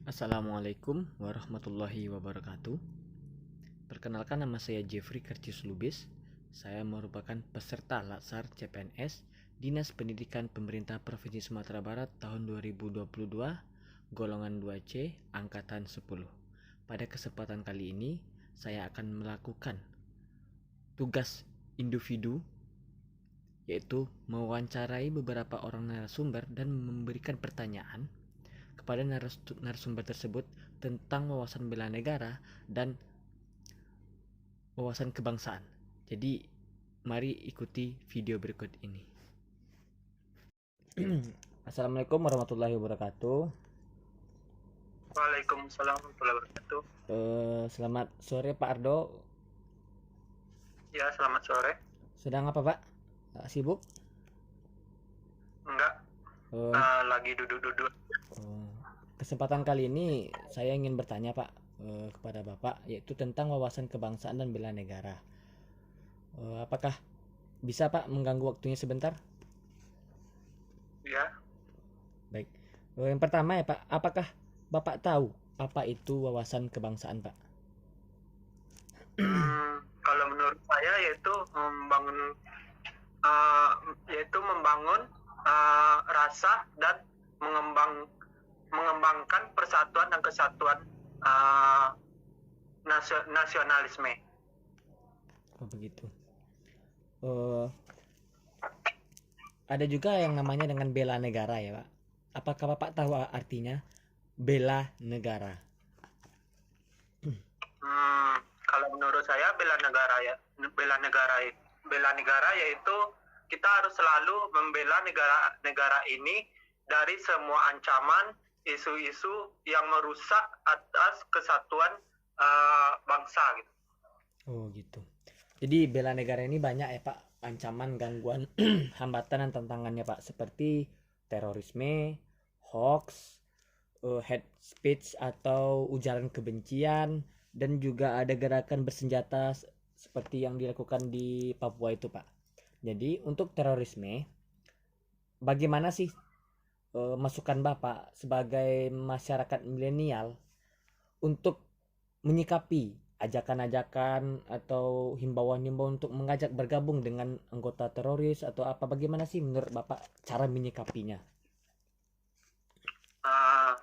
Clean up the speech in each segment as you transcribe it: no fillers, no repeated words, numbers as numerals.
Assalamualaikum warahmatullahi wabarakatuh. Perkenalkan, nama saya Jeffrey Kartius Lubis. Saya merupakan peserta Latsar CPNS Dinas Pendidikan Pemerintah Provinsi Sumatera Barat tahun 2022, golongan 2C, angkatan 10. Pada kesempatan kali ini, saya akan melakukan tugas individu, yaitu mewawancarai beberapa orang narasumber dan memberikan pertanyaan kepada narasumber tersebut tentang wawasan bela negara dan wawasan kebangsaan. Jadi, mari ikuti video berikut ini. Assalamualaikum warahmatullahi wabarakatuh. Waalaikumsalam warahmatullahi wabarakatuh. Selamat sore Pak Ardo. Ya, selamat sore. Sedang apa Pak? Sibuk? Enggak, lagi duduk-duduk. Kesempatan kali ini saya ingin bertanya Pak kepada Bapak, yaitu tentang wawasan kebangsaan dan bela negara. Apakah bisa Pak mengganggu waktunya sebentar? Ya, Baik. Yang pertama ya Pak, apakah Bapak tahu apa itu wawasan kebangsaan Pak? kalau menurut saya yaitu membangun rasa dan mengembangkan persatuan dan kesatuan nasionalisme. Oh begitu. Ada juga yang namanya dengan bela negara ya Pak. Apakah Bapak tahu artinya bela negara? Kalau menurut saya bela negara yaitu kita harus selalu membela negara ini dari semua ancaman, isu-isu yang merusak atas kesatuan bangsa gitu. Oh gitu. Jadi bela negara ini banyak ya Pak ancaman, gangguan, hambatan dan tantangannya Pak, seperti terorisme, hoax, hate speech atau ujaran kebencian, dan juga ada gerakan bersenjata seperti yang dilakukan di Papua itu Pak. Jadi untuk terorisme, bagaimana sih masukan Bapak sebagai masyarakat milenial untuk menyikapi ajakan-ajakan atau himbauan-himbauan untuk mengajak bergabung dengan anggota teroris atau apa? Bagaimana sih menurut Bapak cara menyikapinya?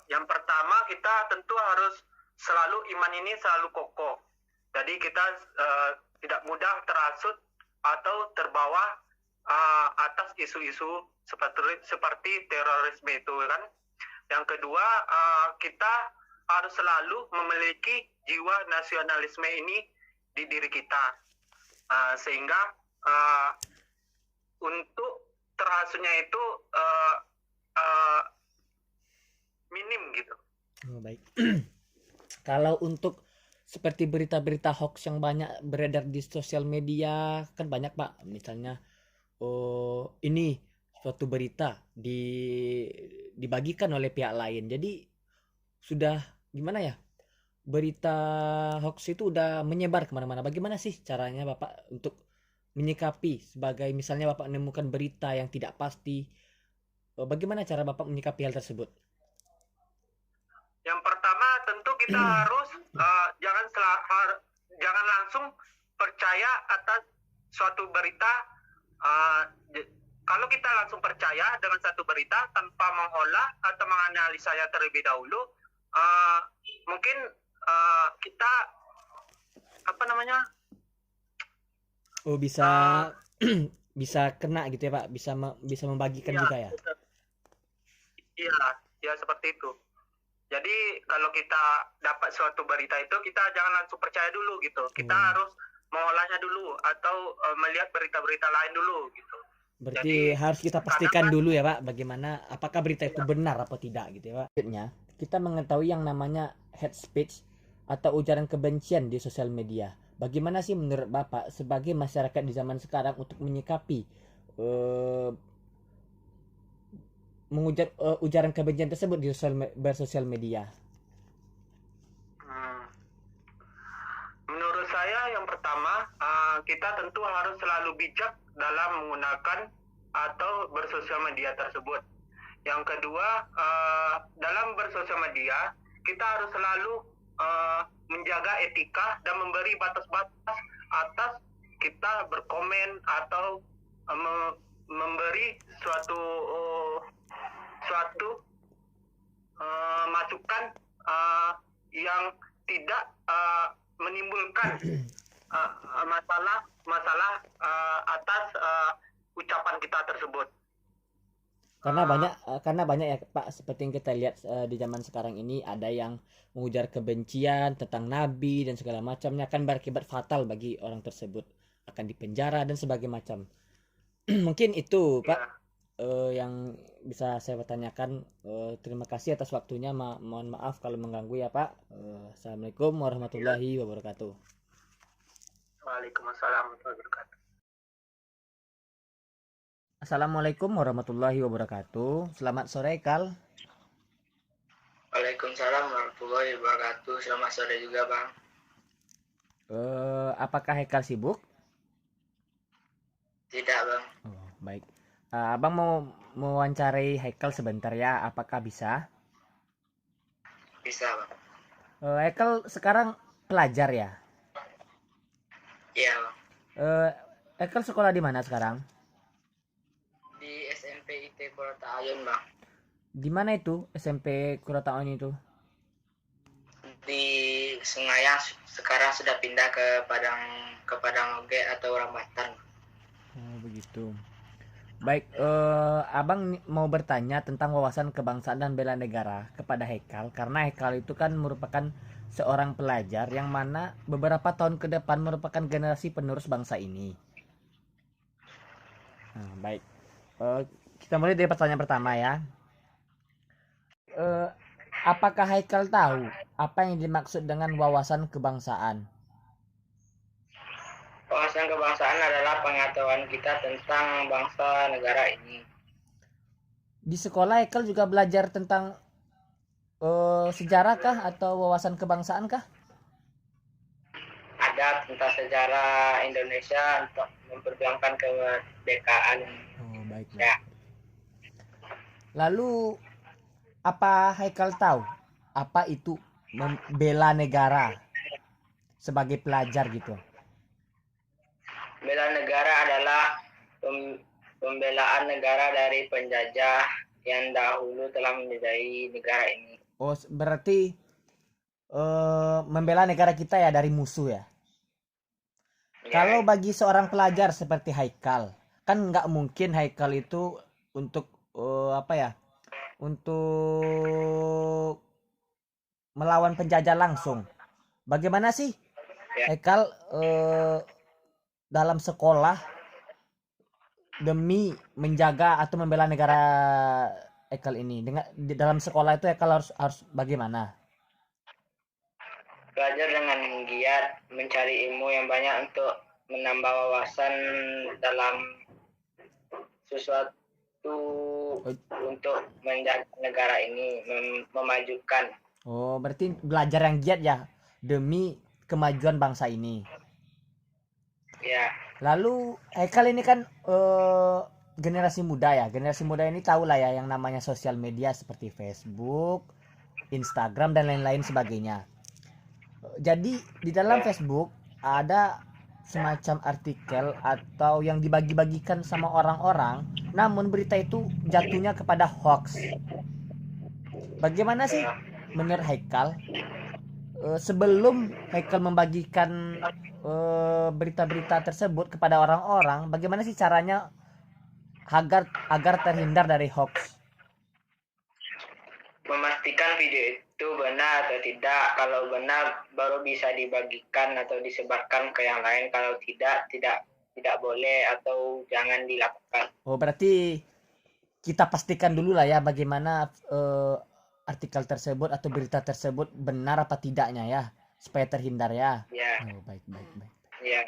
Yang pertama, kita tentu harus selalu iman ini selalu kokoh. Jadi kita tidak mudah terasut atau terbawa atas isu-isu seperti terorisme itu kan. Yang kedua, kita harus selalu memiliki jiwa nasionalisme ini di diri kita, sehingga untuk terhasutnya itu minim gitu. Baik. Kalau untuk seperti berita-berita hoax yang banyak beredar di sosial media, kan banyak Pak, misalnya ini suatu berita dibagikan oleh pihak lain, jadi sudah gimana ya, berita hoax itu udah menyebar kemana-mana. Bagaimana sih caranya Bapak untuk menyikapi, sebagai misalnya Bapak menemukan berita yang tidak pasti, bagaimana cara Bapak menyikapi hal tersebut? Yang pertama tentu kita harus jangan langsung percaya atas suatu berita. Kalau kita langsung percaya dengan satu berita tanpa mengolah atau menganalisanya terlebih dahulu, mungkin kita bisa bisa kena gitu ya Pak, bisa membagikan juga ya. Iya seperti itu. Jadi kalau kita dapat suatu berita itu, kita jangan langsung percaya dulu gitu. Kita harus mengolahnya dulu atau melihat berita-berita lain dulu gitu. Berarti harus kita pastikan dulu ya Pak, bagaimana apakah berita itu benar atau tidak gitu ya Pak. Kita mengetahui yang namanya hate speech atau ujaran kebencian di sosial media. Bagaimana sih menurut Bapak sebagai masyarakat di zaman sekarang untuk menyikapi ujaran kebencian tersebut di bersosial media? Menurut saya yang pertama, kita tentu harus selalu bijak dalam menggunakan atau bersosial media tersebut. Yang kedua, dalam bersosial media kita harus selalu menjaga etika dan memberi batas-batas atas kita berkomen atau memberi suatu masukan yang tidak menimbulkan masalah atas ucapan kita tersebut. Karena banyak ya Pak, seperti yang kita lihat di zaman sekarang ini ada yang mengujar kebencian tentang nabi dan segala macamnya, akan berakibat fatal bagi orang tersebut, akan dipenjara dan sebagainya macam. Mungkin itu Pak yang bisa saya tanyakan. Terima kasih atas waktunya. Mohon maaf kalau mengganggu ya Pak. Assalamualaikum warahmatullahi wabarakatuh. Waalaikumsalam warahmatullahi wabarakatuh. Assalamualaikum warahmatullahi wabarakatuh. Selamat sore Kal. Waalaikumsalam warahmatullahi wabarakatuh. Selamat sore juga Bang. Apakah Haikal sibuk? Tidak Bang. Oh, baik. Abang mau mewawancarai Haikal sebentar ya. Apakah bisa? Bisa Bang. Haikal sekarang pelajar ya? Iya Bang. Haikal sekolah di mana sekarang? Di SMP IT Kota Ayun Bang. Di mana itu SMP Kurataon itu? Di Sengayang, sekarang sudah pindah ke Padang Oge atau Rambatan. Oh begitu. Baik, abang mau bertanya tentang wawasan kebangsaan dan bela negara kepada Haikal, karena Haikal itu kan merupakan seorang pelajar yang mana beberapa tahun ke depan merupakan generasi penerus bangsa ini. Nah, baik, kita mulai dari pertanyaan pertama ya. Apakah Haikal tahu apa yang dimaksud dengan wawasan kebangsaan? Wawasan kebangsaan adalah pengetahuan kita tentang bangsa negara ini. Di sekolah Haikal juga belajar tentang sejarah kah atau wawasan kebangsaan kah? Ada tentang sejarah Indonesia untuk memperjuangkan kemerdekaan. Oh baik. Ya. Lalu apa Haikal tahu apa itu membela negara sebagai pelajar gitu? Bela negara adalah pembelaan negara dari penjajah yang dahulu telah menjajah negara ini. Oh berarti membela negara kita ya dari musuh ya? Ya. Kalau bagi seorang pelajar seperti Haikal, kan nggak mungkin Haikal itu untuk untuk melawan penjajah langsung. Bagaimana sih Haikal dalam sekolah demi menjaga atau membela negara Haikal ini? Di dalam sekolah itu Haikal harus bagaimana? Belajar dengan giat, mencari ilmu yang banyak untuk menambah wawasan dalam sesuatu untuk menjaga negara ini, memajukan. Oh, berarti belajar yang giat ya demi kemajuan bangsa ini. Ya. Lalu Haikal ini kan generasi muda ya. Generasi muda ini tahu lah ya yang namanya sosial media seperti Facebook, Instagram dan lain-lain sebagainya. Jadi di dalam Facebook ada semacam artikel atau yang dibagi-bagikan sama orang-orang, namun berita itu jatuhnya kepada hoax. Bagaimana sih menurut Haikal sebelum Haikal membagikan berita-berita tersebut kepada orang-orang, bagaimana sih caranya agar terhindar dari hoax? Memastikan video itu benar atau tidak. Kalau benar baru bisa dibagikan atau disebarkan ke yang lain. Kalau tidak boleh atau jangan dilakukan. Oh berarti kita pastikan dulu lah ya bagaimana artikel tersebut atau berita tersebut benar apa tidaknya ya, supaya terhindar ya. Ya. Oh baik. Ya.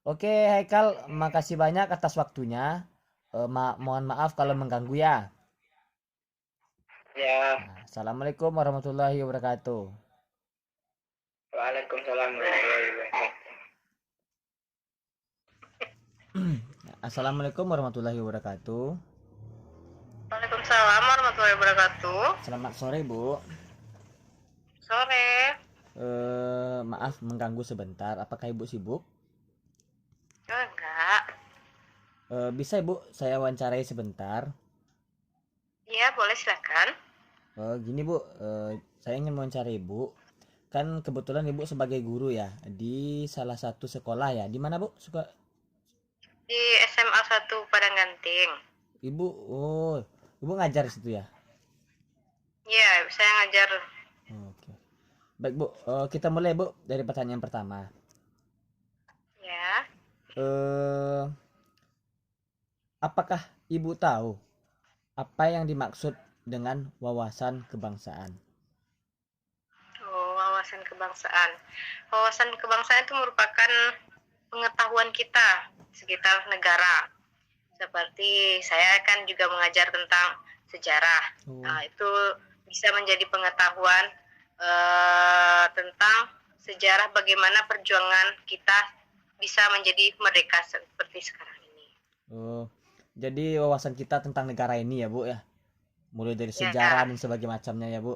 Oke Haikal, makasih banyak atas waktunya. Mohon maaf kalau mengganggu ya. Ya. Nah, Assalamualaikum warahmatullahi wabarakatuh. Waalaikumsalam warahmatullahi wabarakatuh. Assalamualaikum warahmatullahi wabarakatuh. Waalaikumsalam warahmatullahi wabarakatuh. Selamat sore Bu. Sore. Maaf mengganggu sebentar. Apakah Ibu sibuk? Oh, enggak. Bisa Ibu saya wawancarai sebentar? Iya, boleh silakan. Gini Bu, saya ingin wawancara Ibu. Kan kebetulan Ibu sebagai guru ya di salah satu sekolah ya. Di mana Bu? Di SMA 1 Padang Ganting. Ibu, Ibu ngajar di situ ya? Iya, saya ngajar. Oke. Baik Bu, kita mulai Bu dari pertanyaan pertama. Ya. Eh, apakah Ibu tahu apa yang dimaksud dengan wawasan kebangsaan? Oh, wawasan kebangsaan. Wawasan kebangsaan itu merupakan pengetahuan kita sekitar negara. Seperti saya kan juga mengajar tentang sejarah. Nah, itu bisa menjadi pengetahuan tentang sejarah bagaimana perjuangan kita bisa menjadi merdeka seperti sekarang ini. Jadi wawasan kita tentang negara ini ya Bu ya. Mulai dari sejarah dan sebagainya macamnya ya Bu.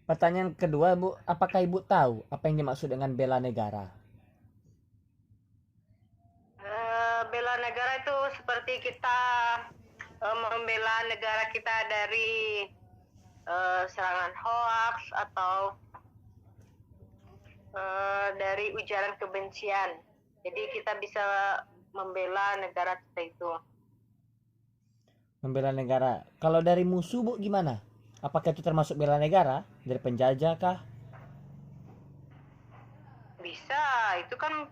Pertanyaan kedua Bu, apakah Ibu tahu apa yang dimaksud dengan bela negara? Bela negara itu seperti kita membela negara kita dari serangan hoax atau dari ujaran kebencian. Jadi kita bisa membela negara kita itu. Membela negara. Kalau dari musuh Bu gimana? Apakah itu termasuk bela negara? Dari penjajah kah? Bisa, itu kan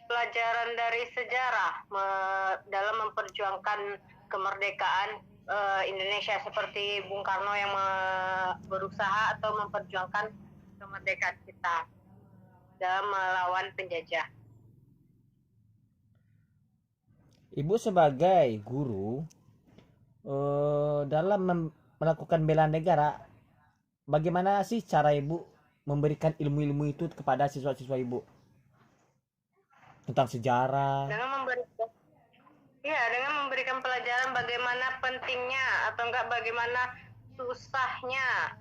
pelajaran dari sejarah dalam memperjuangkan kemerdekaan Indonesia, seperti Bung Karno yang berusaha atau memperjuangkan kemerdekaan kita dalam melawan penjajah. Ibu sebagai guru dalam melakukan bela negara, bagaimana sih cara Ibu memberikan ilmu-ilmu itu kepada siswa-siswa Ibu? Tentang sejarah. Dengan memberikan pelajaran bagaimana pentingnya atau enggak bagaimana susahnya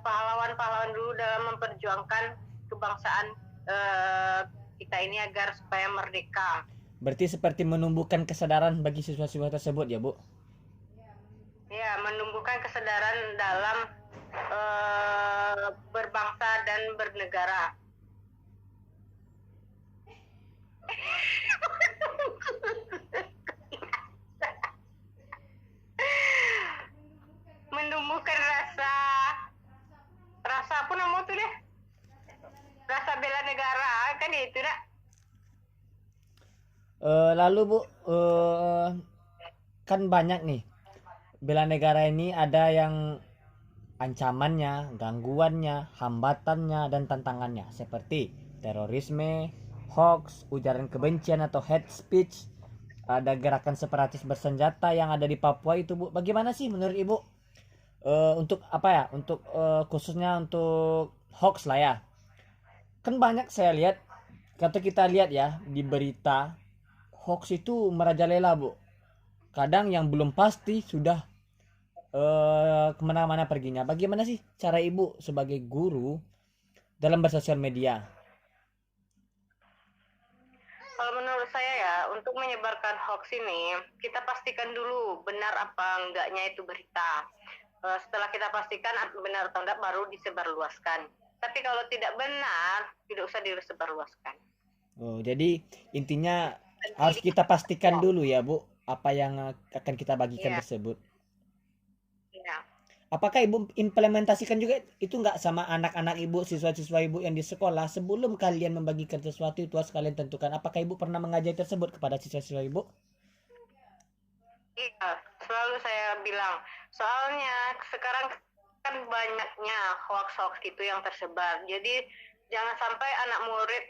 pahlawan-pahlawan dulu dalam memperjuangkan kebangsaan kita ini agar supaya merdeka. Berarti seperti menumbuhkan kesadaran bagi siswa-siswa tersebut ya Bu? Ya, menumbuhkan kesadaran dalam berbangsa dan bernegara. Menumbuhkan rasa apa nama tuh deh, rasa bela negara kan itu nak. Lalu Bu, kan banyak nih bela negara ini, ada yang ancamannya, gangguannya, hambatannya, dan tantangannya seperti terorisme, hoax, ujaran kebencian atau hate speech, ada gerakan separatis bersenjata yang ada di Papua itu Bu. Bagaimana sih menurut Ibu untuk apa ya? Untuk khususnya untuk hoax lah ya. Kan banyak saya lihat, kata kita lihat ya di berita, hoax itu merajalela Bu. Kadang yang belum pasti sudah kemana-mana perginya. Bagaimana sih cara Ibu sebagai guru dalam bersosial media? Kalau menurut saya ya, untuk menyebarkan hoax ini, kita pastikan dulu benar apa enggaknya itu berita. Setelah kita pastikan benar atau enggak, baru disebarluaskan. Tapi kalau tidak benar, tidak usah disebarluaskan. Oh, jadi intinya harus kita pastikan dulu ya Bu, apa yang akan kita bagikan tersebut. Ya. Apakah Ibu implementasikan juga itu nggak sama anak-anak Ibu, siswa-siswa Ibu yang di sekolah, sebelum kalian membagikan sesuatu itu harus kalian tentukan apakah Ibu pernah mengajari tersebut kepada siswa-siswa Ibu? Iya, selalu saya bilang. Soalnya sekarang kan banyaknya hoax-hoax itu yang tersebar. Jadi jangan sampai anak murid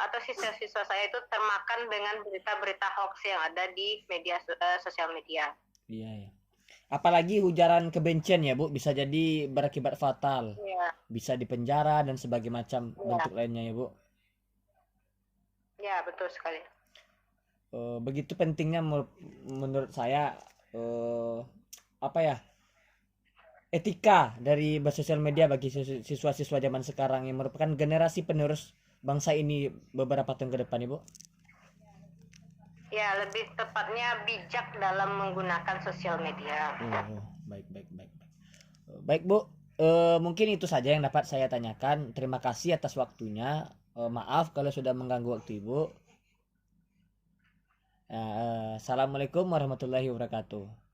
atau siswa-siswa saya itu termakan dengan berita-berita hoax yang ada di media sosial media. Iya ya. Apalagi ujaran kebencian ya Bu, bisa jadi berakibat fatal. Iya. Bisa dipenjara dan sebagainya macam bentuk lainnya ya Bu. Ya, betul sekali. Begitu pentingnya menurut saya apa ya, etika dari bersosial media bagi siswa-siswa zaman sekarang yang merupakan generasi penerus bangsa ini beberapa tahun ke depan, Ibu? Ya, lebih tepatnya bijak dalam menggunakan sosial media. Oh, baik. Baik, Bu. Mungkin itu saja yang dapat saya tanyakan. Terima kasih atas waktunya. Maaf kalau sudah mengganggu waktu Ibu. Assalamualaikum warahmatullahi wabarakatuh.